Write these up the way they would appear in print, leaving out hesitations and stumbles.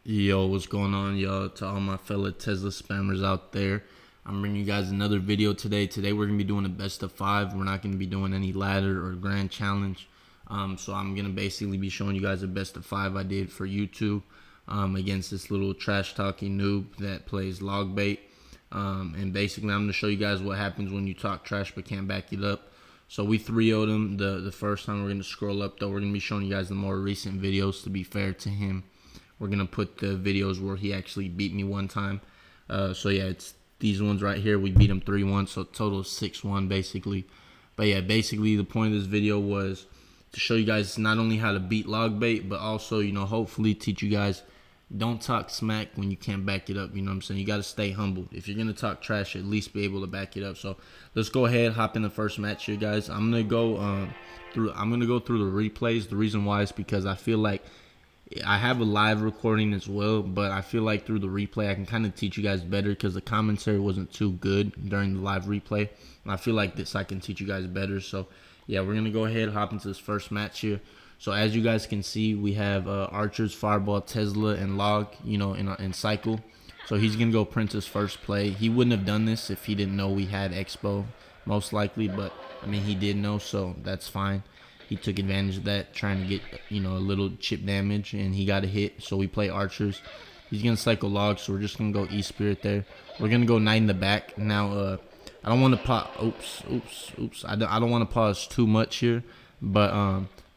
Yo, what's going on, y'all? To all my fellow Tesla spammers out there, I'm bringing you guys another video today. Today we're gonna be doing a best of 5. We're not gonna be doing any ladder or grand challenge. So I'm gonna basically be showing you guys a best of 5 I did for YouTube against this little trash talking noob that plays Logbait. And basically I'm gonna show you guys what happens when you talk trash but can't back it up. So we 3-0'd him the first time. We're gonna scroll up though. We're gonna be showing you guys the more recent videos to be fair to him. We're gonna put the videos where he actually beat me one time. So yeah, it's these ones right here. We beat him 3-1, so total 6-1 basically. But yeah, basically the point of this video was to show you guys not only how to beat Logbait, but also, you know, hopefully teach you guys don't talk smack when you can't back it up. You know what I'm saying? You got to stay humble. If you're gonna talk trash, at least be able to back it up. So let's go ahead, hop in the first match here, guys. I'm gonna go through the replays. The reason why is because I feel like I have a live recording as well, but I feel like through the replay I can kind of teach you guys better because the commentary wasn't too good during the live replay. And I feel like this I can teach you guys better. So yeah, we're gonna go ahead, hop into this first match here. So as you guys can see, we have Archers, Fireball, Tesla, and Log, you know, in cycle. So he's gonna go Princess first play. He wouldn't have done this if he didn't know we had Xbow, most likely, but I mean he did know, so that's fine. He took advantage of that, trying to get, you know, a little chip damage, and he got a hit. So we play Archers. He's gonna cycle Log, so we're just gonna go E-Spirit there. We're gonna go Knight in the back. Now, I don't want to pause. Oops. I don't want to pause too much here, but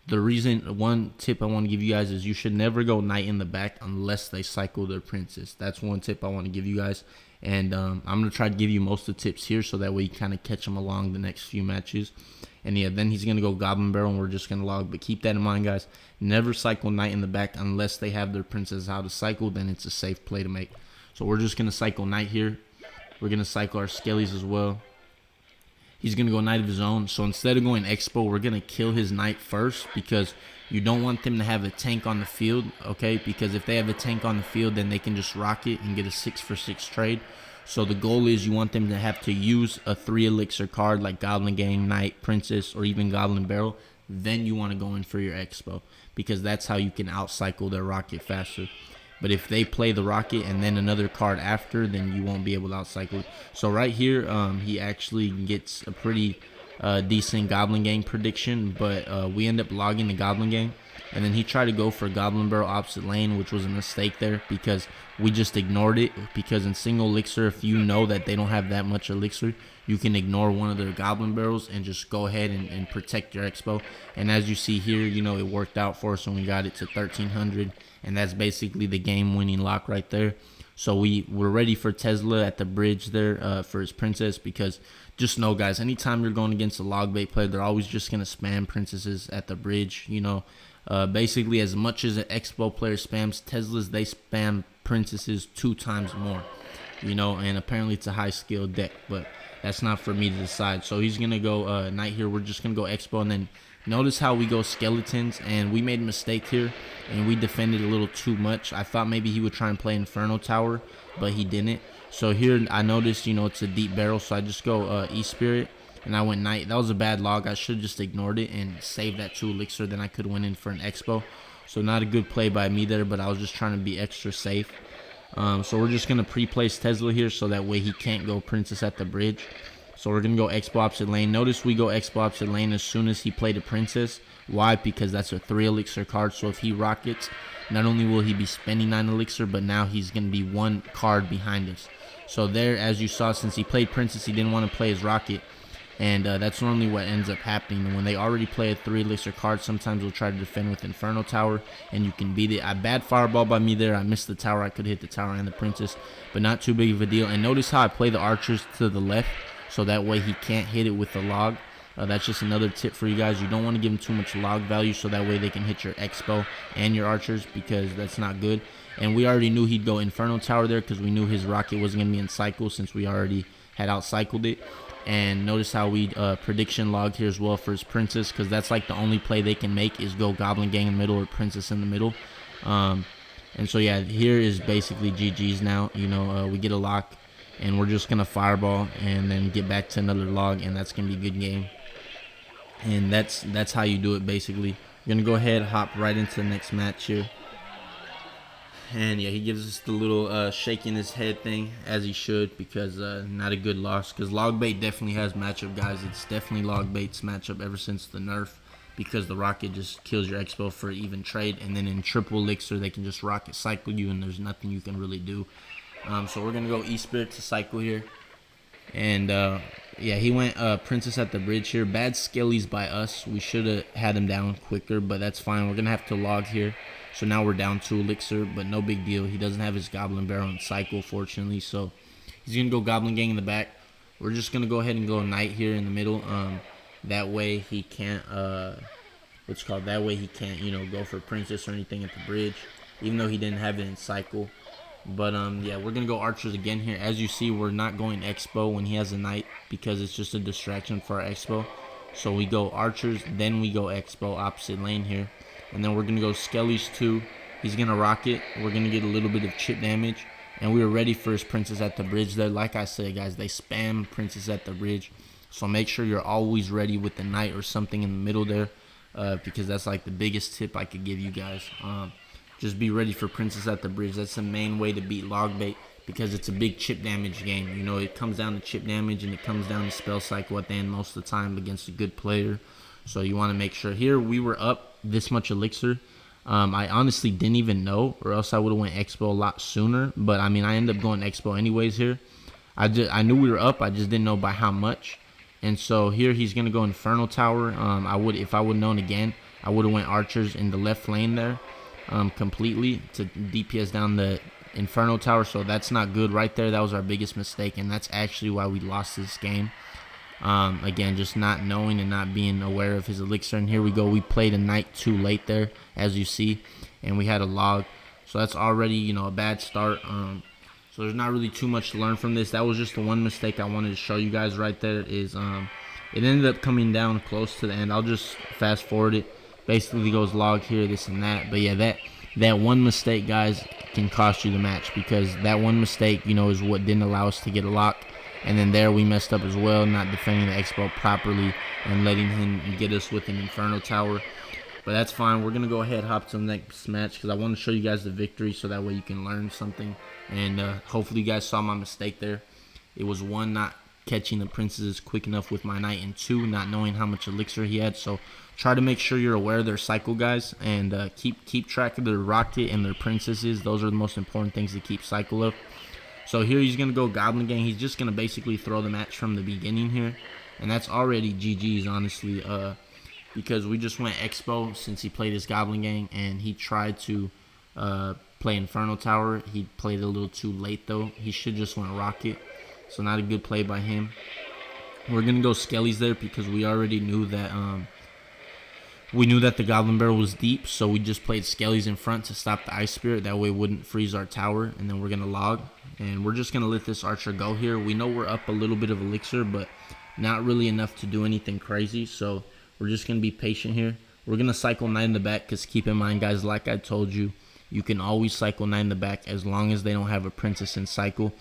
one tip I want to give you guys is you should never go Knight in the back unless they cycle their Princess. That's one tip I want to give you guys. And I'm going to try to give you most of the tips here so that way you kind of catch them along the next few matches. And yeah, then he's going to go Goblin Barrel and we're just going to Log. But keep that in mind, guys. Never cycle Knight in the back unless they have their Princess how to cycle. Then it's a safe play to make. So we're just going to cycle Knight here. We're going to cycle our Skellies as well. He's going to go Knight of his own. So instead of going Xbow, we're going to kill his Knight first because you don't want them to have a tank on the field, okay? Because if they have a tank on the field, then they can just rock it and get a 6-for-6 trade. So the goal is you want them to have to use a 3 elixir card like Goblin Gang, Knight, Princess, or even Goblin Barrel. Then you want to go in for your Xbow because that's how you can outcycle their rocket faster. But if they play the rocket and then another card after, then you won't be able to outcycle it. So right here, he actually gets a pretty decent Goblin Gang prediction, but we end up logging the Goblin Gang. And then he tried to go for Goblin Barrel opposite lane, which was a mistake there because we just ignored it. Because in single elixir, if you know that they don't have that much elixir, you can ignore one of their Goblin Barrels and just go ahead and protect your Xbow. And as you see here, you know, it worked out for us and we got it to 1300. And that's basically the game-winning lock right there. So we're ready for Tesla at the bridge there for his Princess because just know, guys, anytime you're going against a Logbait player, they're always just going to spam Princesses at the bridge, you know. Basically, as much as an Xbow player spams Teslas, they spam Princesses 2 times more, you know, and apparently it's a high skill deck, but that's not for me to decide. So he's going to go Knight here. We're just going to go Xbow, and then notice how we go Skeletons, and we made a mistake here, and we defended a little too much. I thought maybe he would try and play Inferno Tower, but he didn't. So here I noticed, you know, it's a deep barrel, so I just go E-Spirit. And I went Knight. That was a bad log. I should have just ignored it and saved that 2 elixir. Then I could win in for an Xbow. So not a good play by me there, but I was just trying to be extra safe. So we're just going to pre-place Tesla here so that way he can't go Princess at the bridge. So we're going to go Xbow opposite lane. Notice we go Xbow opposite lane as soon as he played a Princess. Why? Because that's a 3 elixir card. So if he rockets, not only will he be spending 9 elixir, but now he's going to be 1 card behind us. So there, as you saw, since he played Princess, he didn't want to play his rocket. And that's normally what ends up happening. When they already play a 3 elixir card, sometimes we'll try to defend with Inferno Tower, and you can beat it. A bad fireball by me there. I missed the tower. I could hit the tower and the Princess, but not too big of a deal. And notice how I play the Archers to the left, so that way he can't hit it with the log. That's just another tip for you guys. You don't want to give them too much log value, so that way they can hit your Xbow and your Archers, because that's not good. And we already knew he'd go Inferno Tower there because we knew his rocket wasn't going to be in cycle since we already had outcycled it. And notice how we prediction logged here as well for his Princess, because that's like the only play they can make is go Goblin Gang in the middle or Princess in the middle. And so yeah, here is basically GG's now. You know, we get a lock and we're just gonna fireball and then get back to another log, and that's gonna be a good game. And that's how you do it basically. We're gonna go ahead, hop right into the next match here. And yeah, he gives us the little shaking his head thing, as he should, because not a good loss. Because Logbait definitely has matchup, guys. It's definitely Logbait's matchup ever since the nerf, because the rocket just kills your Xbow for even trade. And then in triple elixir, they can just rocket cycle you, and there's nothing you can really do. So we're going to go E-Spirit to cycle here. And yeah, he went Princess at the bridge here. Bad skellies by us. We should have had him down quicker, but that's fine. We're going to have to log here. So now we're down 2 elixir, but no big deal. He doesn't have his Goblin Barrel in cycle, fortunately. So he's going to go Goblin Gang in the back. We're just going to go ahead and go Knight here in the middle. That way he can't, that way he can't, you know, go for Princess or anything at the bridge, even though he didn't have it in cycle. But yeah, we're gonna go archers again here. As you see, we're not going Xbow when he has a knight, because it's just a distraction for our Xbow. So we go archers, then we go Xbow opposite lane here, and then we're gonna go skellies too. He's gonna rocket. We're gonna get a little bit of chip damage, and we were ready for his Princess at the bridge there. Like I said, guys, they spam Princess at the bridge, so make sure you're always ready with the knight or something in the middle there, because that's like the biggest tip I could give you guys. Just be ready for Princess at the bridge. That's the main way to beat Logbait, because it's a big chip damage game. You know, it comes down to chip damage, and it comes down to spell cycle at the end most of the time against a good player. So you want to make sure. Here we were up this much elixir. I honestly didn't even know, or else I would have went Xbow a lot sooner. But I mean, I ended up going Xbow anyways here. I knew we were up. I just didn't know by how much. And so here he's gonna go Inferno Tower. If I would have known again, I would have went archers in the left lane there. Completely to DPS down the Inferno Tower, so that's not good right there. That was our biggest mistake, and that's actually why we lost this game. Again, just not knowing and not being aware of his elixir. And here we go, we played a knight too late there, as you see, and we had a log, so that's already, you know, a bad start. So there's not really too much to learn from this. That was just the one mistake I wanted to show you guys right there. Is it ended up coming down close to the end. I'll just fast forward it. Basically goes log here, this and that. But yeah, that one mistake, guys, can cost you the match, because that one mistake, you know, is what didn't allow us to get a lock. And then there we messed up as well, not defending the Xbow properly and letting him get us with an Inferno Tower. But that's fine. We're going to go ahead, hop to the next match, because I want to show you guys the victory, so that way you can learn something. And hopefully you guys saw my mistake there. It was 1, not catching the princesses quick enough with my knight, and 2, not knowing how much elixir he had. So try to make sure you're aware of their cycle, guys, and keep track of their rocket and their princesses. Those are the most important things to keep cycle of. So here he's going to go Goblin Gang. He's just going to basically throw the match from the beginning here, and that's already GG's, honestly, because we just went Xbow since he played his Goblin Gang, and he tried to play Inferno Tower. He played a little too late, though. He should just went rocket, so not a good play by him. We're going to go skellies there, because we already knew that the Goblin Barrel was deep, so we just played skellies in front to stop the Ice Spirit. That way it wouldn't freeze our tower, and then we're going to log. And we're just going to let this archer go here. We know we're up a little bit of elixir, but not really enough to do anything crazy, so we're just going to be patient here. We're going to cycle knight in the back, because keep in mind, guys, like I told you, you can always cycle knight in the back as long as they don't have a princess in cycle.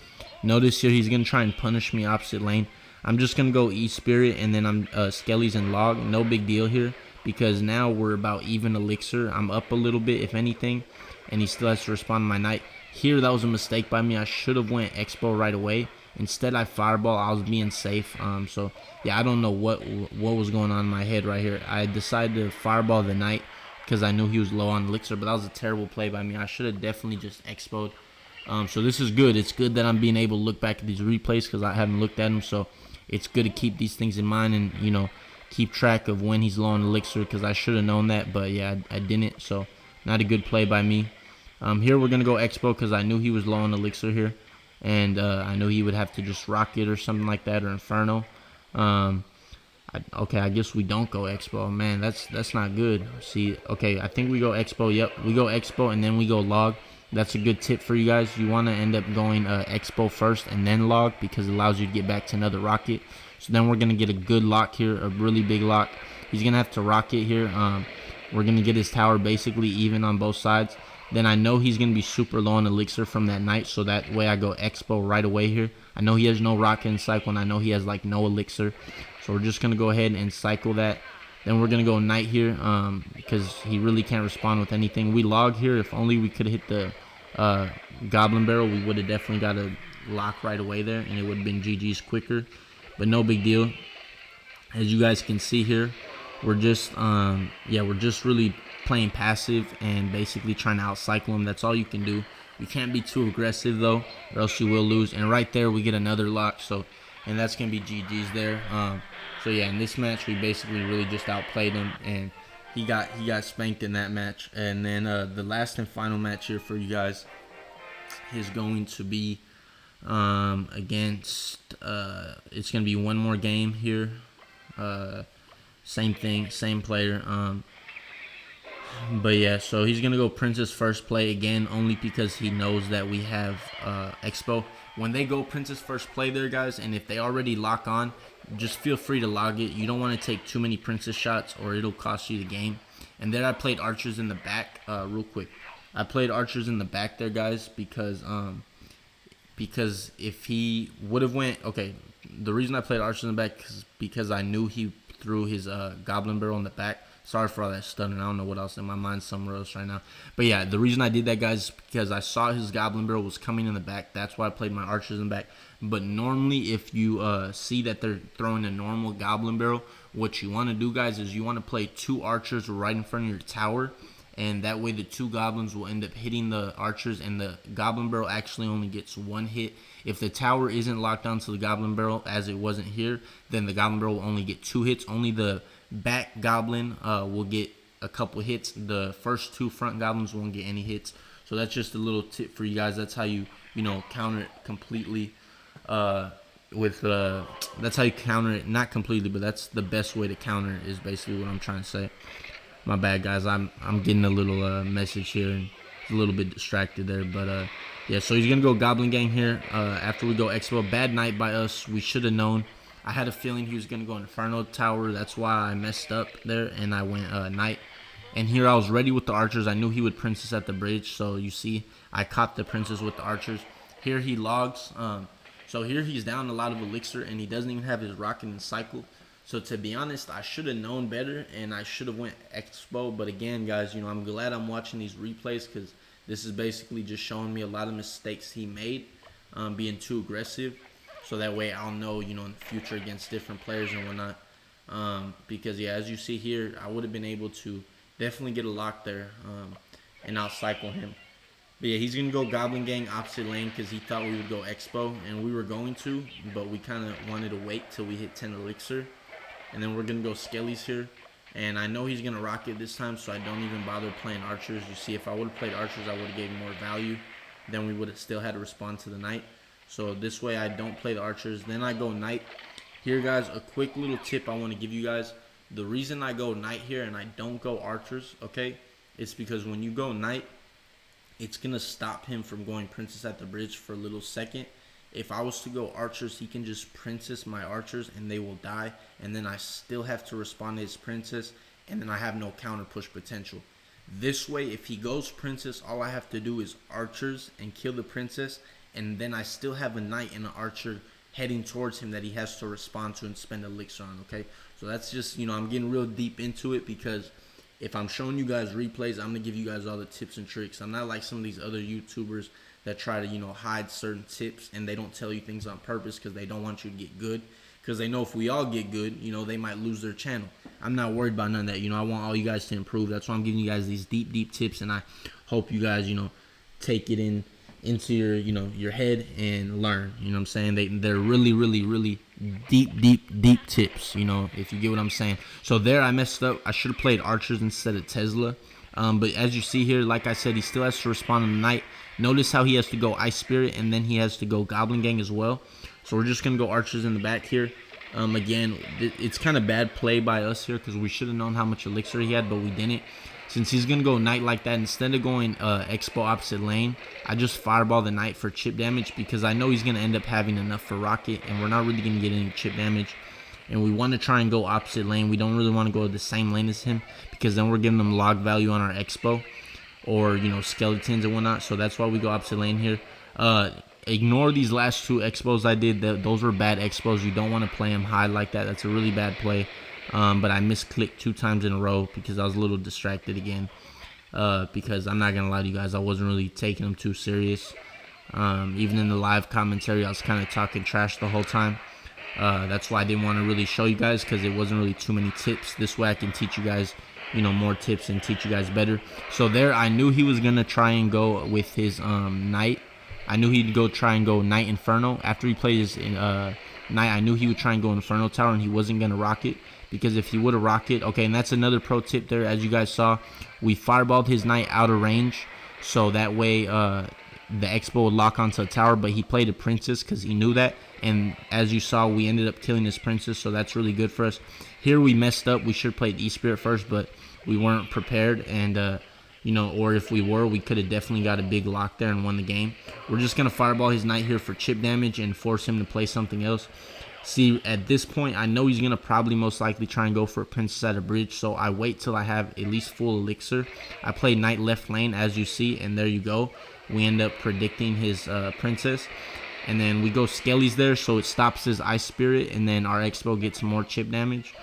Notice here he's going to try and punish me opposite lane. I'm just going to go E-Spirit, and then I'm skellies and log. No big deal here, because now we're about even elixir. I'm up a little bit, if anything, and he still has to respond to my knight. Here, that was a mistake by me. I should have went Xbow right away. Instead, I fireball. I was being safe. So, yeah, I don't know what was going on in my head right here. I decided to fireball the knight because I knew he was low on elixir, but that was a terrible play by me. I should have definitely just Xbowed. So this is good. It's good that I'm being able to look back at these replays, because I haven't looked at them. So it's good to keep these things in mind and, you know, keep track of when he's low on elixir, because I should have known that, but yeah, I didn't. So not a good play by me. Here we're going to go Xbow, because I knew he was low on elixir here, and I knew he would have to just rocket or something like that, or Inferno. Okay, I guess we don't go Xbow. Man, that's not good. See, okay, I think we go Xbow. Yep, we go Xbow, and then we go log. That's a good tip for you guys. You want to end up going Xbow first and then log, because it allows you to get back to another rocket. So then we're going to get a good lock here, a really big lock. He's going to have to rocket here. We're going to get his tower basically even on both sides. Then I know he's going to be super low on elixir from that knight, so that way I go Xbow right away here. I know he has no rocket in cycle, and I know he has like no elixir. So we're just going to go ahead and cycle that. Then we're going to go knight here, because he really can't respond with anything. We log here. If only we could hit the Goblin Barrel, we would have definitely got a lock right away there, and it would have been GG's quicker. But no big deal. As you guys can see here, we're just we're just really playing passive and basically trying to outcycle them. That's all you can do. You can't be too aggressive though, or else you will lose. And right there, we get another lock. So, and that's gonna be GG's there. So yeah, in this match, we basically really just outplayed him, and he got spanked in that match. And then the last and final match here for you guys is going to be against. It's gonna be one more game here. Same thing, same player. But yeah, so he's gonna go Princess first play again, only because he knows that we have Xbow. When they go Princess first play there, guys, and if they already lock on, just feel free to log it. You don't want to take too many Princess shots, or it'll cost you the game. And there I played archers in the back. Real quick, I played archers in the back there, guys, because if he would have went, okay, the reason I played archers in the back is because I knew he threw his Goblin Barrel in the back. Sorry for all that stuttering. I don't know what else in my mind, somewhere else right now. But yeah, the reason I did that, guys, is because I saw his Goblin Barrel was coming in the back. That's why I played my archers in the back. But normally, if you see that they're throwing a normal Goblin Barrel, what you want to do, guys, is you want to play 2 archers right in front of your tower. And that way the 2 goblins will end up hitting the archers, and the Goblin Barrel actually only gets 1 hit. If the tower isn't locked onto the Goblin Barrel, as it wasn't here, then the Goblin Barrel will only get 2 hits. Only the back goblin will get a couple hits. The first 2 front goblins won't get any hits. So that's just a little tip for you guys. That's how you counter it completely. That's how you counter it, not completely, but that's the best way to counter it, is basically what I'm trying to say. My bad, guys. I'm getting a little message here and a little bit distracted there, but yeah. So he's gonna go Goblin Gang here. After we go Xbow, bad night by us. We should have known. I had a feeling he was gonna go Inferno Tower. That's why I messed up there and I went Knight. And here I was ready with the archers. I knew he would Princess at the bridge. So you see, I caught the Princess with the archers. Here he logs. So here he's down a lot of elixir, and he doesn't even have his rocket and cycle. So to be honest, I should have known better, and I should have went Xbow. But again, guys, I'm glad I'm watching these replays, because this is basically just showing me a lot of mistakes he made, being too aggressive. So that way I'll know, in the future against different players and whatnot. Because yeah, as you see here, I would have been able to definitely get a lock there, and outcycle him. But yeah, he's going to go Goblin Gang opposite lane, because he thought we would go Xbow, and we were going to, but we kind of wanted to wait till we hit 10 elixir. And then we're going to go Skellies here. And I know he's going to rocket this time, so I don't even bother playing archers. You see, if I would have played archers, I would have gave more value. Then we would have still had to respond to the Knight. So this way I don't play the archers. Then I go Knight. Here, guys, a quick little tip I want to give you guys. The reason I go Knight here and I don't go archers, okay, it's because when you go Knight, it's going to stop him from going Princess at the bridge for a little second. If I was to go archers, he can just Princess my archers and they will die. And then I still have to respond to his Princess, and then I have no counter push potential. This way, if he goes Princess, all I have to do is archers and kill the Princess. And then I still have a Knight and an archer heading towards him that he has to respond to and spend elixir on, okay? So that's just, I'm getting real deep into it, because if I'm showing you guys replays, I'm going to give you guys all the tips and tricks. I'm not like some of these other YouTubers that try to, hide certain tips, and they don't tell you things on purpose because they don't want you to get good. Because they know if we all get good, they might lose their channel. I'm not worried about none of that. I want all you guys to improve. That's why I'm giving you guys these deep tips, and I hope you guys, take it into your, your head and learn. You know what I'm saying? They're really deep tips, if you get what I'm saying. So there I messed up. I should have played archers instead of Tesla. But as you see here, like I said, he still has to respond to the Knight. Notice how he has to go Ice Spirit, and then he has to go Goblin Gang as well. So we're just going to go archers in the back here. Again, it's kind of bad play by us here, because we should have known how much elixir he had, but we didn't. Since he's going to go Knight like that, instead of going Xbow opposite lane, I just fireball the Knight for chip damage, because I know he's going to end up having enough for rocket, and we're not really going to get any chip damage. And we want to try and go opposite lane. We don't really want to go the same lane as him, because then we're giving them log value on our Xbow, or skeletons and whatnot. So that's why we go opposite lane here. Ignore these last 2 Xbows I did. Those were bad Xbows. You don't want to play them high like that. That's a really bad play. But I misclicked 2 times in a row because I was a little distracted again. because I'm not gonna lie to you guys, I wasn't really taking him too serious. Even in the live commentary, I was kind of talking trash the whole time. That's why I didn't want to really show you guys, because it wasn't really too many tips. This way I can teach you guys, more tips and teach you guys better. So there, I knew he was gonna try and go with his Knight. I knew he'd try and go Knight Inferno. After he played his Knight, I knew he would try and go Inferno Tower, and he wasn't gonna rock it, because if he would have rocked it, okay, and that's another pro tip there. As you guys saw, we fireballed his Knight out of range, so that way the Xbow would lock onto a tower, but he played a princess because he knew that, and as you saw, we ended up killing this princess, so that's really good for us. Here we messed up. We should have played E-Spirit first, but we weren't prepared, and or if we were, we could have definitely got a big lock there and won the game. We're just gonna fireball his Knight here for chip damage and force him to play something else. See, at this point, I know he's gonna probably most likely try and go for a princess at a bridge, so I wait till I have at least full elixir. I play Knight left lane, as you see, and there you go. We end up predicting his princess, and then we go Skellies there, so it stops his Ice Spirit, and then our Xbow gets more chip damage.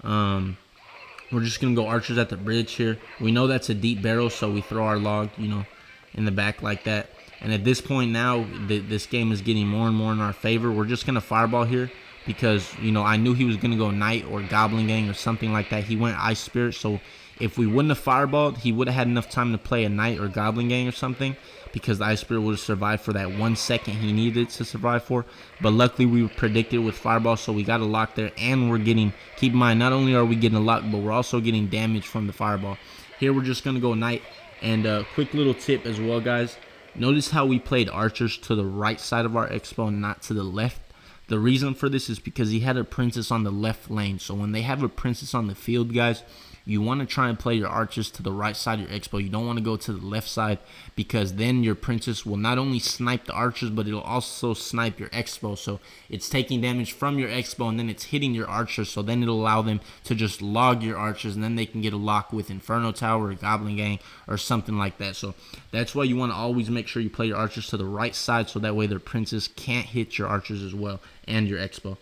We're just gonna go archers at the bridge here. We know that's a deep barrel, so we throw our log, in the back like that. And at this point now, this game is getting more and more in our favor. We're just gonna fireball here, because I knew he was gonna go Knight or Goblin Gang or something like that. He went Ice Spirit, so if we wouldn't have fireballed, he would have had enough time to play a Knight or Goblin Gang or something, because the Ice Spirit would have survived for that 1 second he needed to survive for. But luckily we predicted with fireball, so we got a lock there, and we're getting, keep in mind, not only are we getting a lock, but we're also getting damage from the fireball. Here we're just gonna go Knight. And quick little tip as well, guys, notice how we played archers to the right side of our Xbow, not to the left. The reason for this is because he had a princess on the left lane, so when they have a princess on the field, guys, you want to try and play your archers to the right side of your Xbow. You don't want to go to the left side, because then your princess will not only snipe the archers, but it'll also snipe your Xbow. So it's taking damage from your Xbow, and then it's hitting your archers. So then it'll allow them to just log your archers, and then they can get a lock with Inferno Tower or Goblin Gang or something like that. So that's why you want to always make sure you play your archers to the right side, so that way their princess can't hit your archers as well and your Xbow.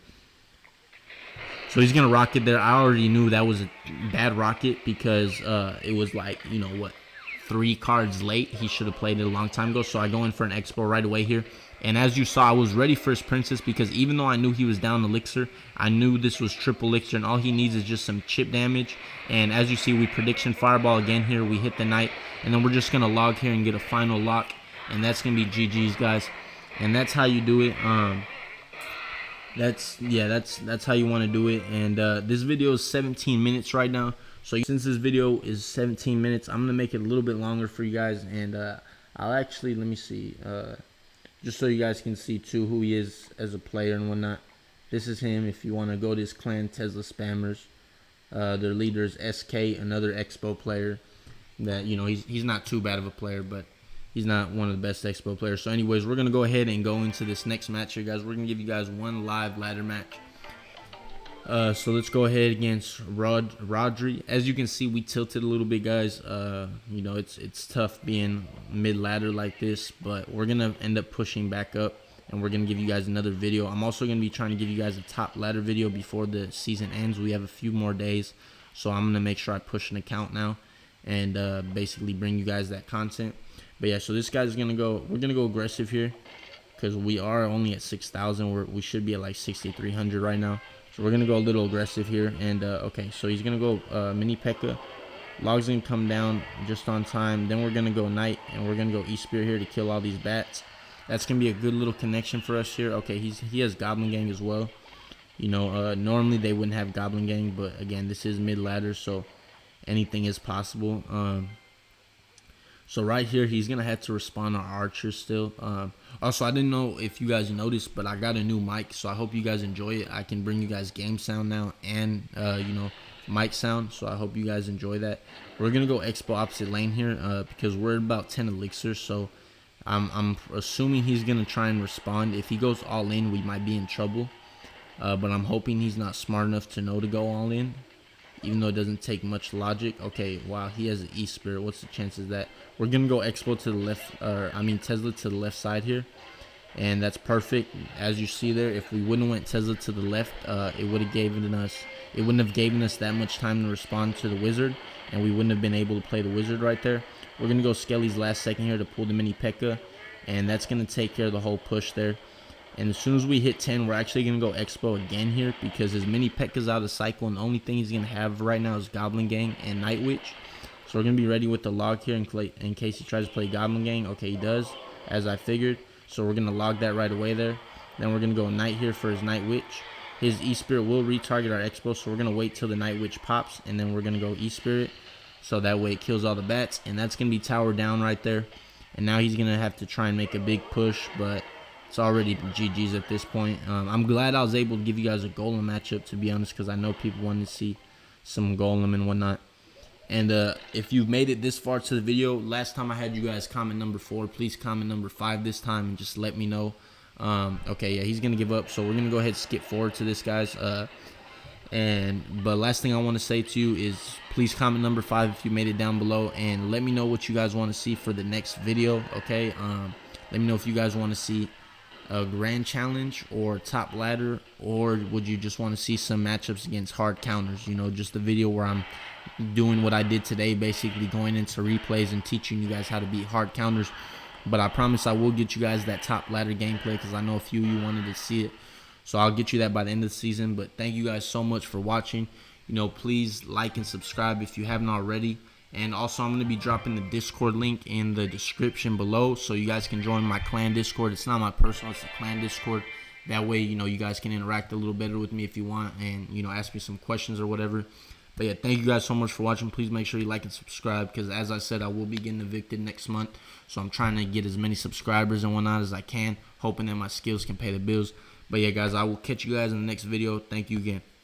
So he's going to rocket there. I already knew that was a bad rocket, because it was like, 3 cards late. He should have played it a long time ago. So I go in for an Xbow right away here. And as you saw, I was ready for his princess, because even though I knew he was down elixir, I knew this was triple elixir, and all he needs is just some chip damage. And as you see, we prediction fireball again here. We hit the Knight, and then we're just going to log here and get a final lock. And that's going to be GG's, guys. And that's how you do it. That's how you want to do it. And this video is 17 minutes right now, so since this video is 17 minutes, I'm gonna make it a little bit longer for you guys. And I'll actually, let me see, just so you guys can see too who he is as a player and whatnot. This is him. If you want to go to his clan, Tesla Spammers, their leader is SK, another Xbow player that he's not too bad of a player, but he's not one of the best Xbow players. So anyways, we're going to go ahead and go into this next match here, guys. We're going to give you guys one live ladder match. So let's go ahead against Rodri. As you can see, we tilted a little bit, guys. It's tough being mid-ladder like this, but we're going to end up pushing back up, and we're going to give you guys another video. I'm also going to be trying to give you guys a top ladder video before the season ends. We have a few more days, so I'm going to make sure I push an account now and basically bring you guys that content. But yeah, so this guy's gonna go. We're gonna go aggressive here, because we are only at 6,000. We should be at like 6,300 right now. So we're gonna go a little aggressive here. And okay, so he's gonna go mini P.E.K.K.A. Log's gonna come down just on time. Then we're gonna go Knight, and we're gonna go E-Spirit here to kill all these bats. That's gonna be a good little connection for us here. Okay, he has Goblin Gang as well. Normally they wouldn't have Goblin Gang, but again, this is mid ladder, so anything is possible. So right here, he's going to have to respond to archers still. Also, I didn't know if you guys noticed, but I got a new mic, so I hope you guys enjoy it. I can bring you guys game sound now and, mic sound, so I hope you guys enjoy that. We're going to go Xbow opposite lane here because we're at about 10 elixirs, so I'm assuming he's going to try and respond. If he goes all in, we might be in trouble, but I'm hoping he's not smart enough to know to go all in, even though it doesn't take much logic. Okay, wow, he has an E-Spirit. What's the chances of that? We're going to go Xbow to the left, Tesla to the left side here. and that's perfect. As you see there, if we wouldn't went Tesla to the left, it wouldn't have given us that much time to respond to the wizard, and we wouldn't have been able to play the wizard right there. We're gonna go Skelly's last second here to pull the mini P.E.K.K.A, and that's gonna take care of the whole push there. And as soon as we hit 10, we're actually gonna go Xbow again here, because his mini P.E.K.K.A's out of cycle, and the only thing he's gonna have right now is Goblin Gang and Night Witch. So we're gonna be ready with the log here in case he tries to play Goblin Gang. Okay, he does, as I figured. So we're gonna log that right away there. Then we're gonna go Knight here for his Night Witch. His E-Spirit will retarget our Xbow, so we're gonna wait till the Night Witch pops, and then we're gonna go E-Spirit, so that way it kills all the bats, and that's gonna be tower down right there. And now he's gonna have to try and make a big push, but it's already GG's at this point. I'm glad I was able to give you guys a Golem matchup, to be honest, because I know people wanted to see some Golem and whatnot. And if you've made it this far to the video, last time I had you guys comment number 4, please comment number 5 this time and just let me know. Okay, yeah, he's gonna give up, so we're gonna go ahead and skip forward to this, guys. But last thing I want to say to you is please comment number 5 if you made it down below, and let me know what you guys want to see for the next video. Okay, let me know if you guys want to see a grand challenge or top ladder, or would you just want to see some matchups against hard counters, you know, just a video where I'm doing what I did today, basically going into replays and teaching you guys how to beat hard counters. But I promise I will get you guys that top ladder gameplay, because I know a few of you wanted to see it, so I'll get you that by the end of the season. But thank you guys so much for watching. You know, please like and subscribe if you haven't already. And also, I'm going to be dropping the Discord link in the description below, so you guys can join my clan Discord. It's not my personal, it's the clan Discord. That way, you know, you guys can interact a little better with me if you want, and, you know, ask me some questions or whatever. But yeah, thank you guys so much for watching. Please make sure you like and subscribe, because as I said, I will be getting evicted next month. So I'm trying to get as many subscribers and whatnot as I can, hoping that my skills can pay the bills. But yeah, guys, I will catch you guys in the next video. Thank you again.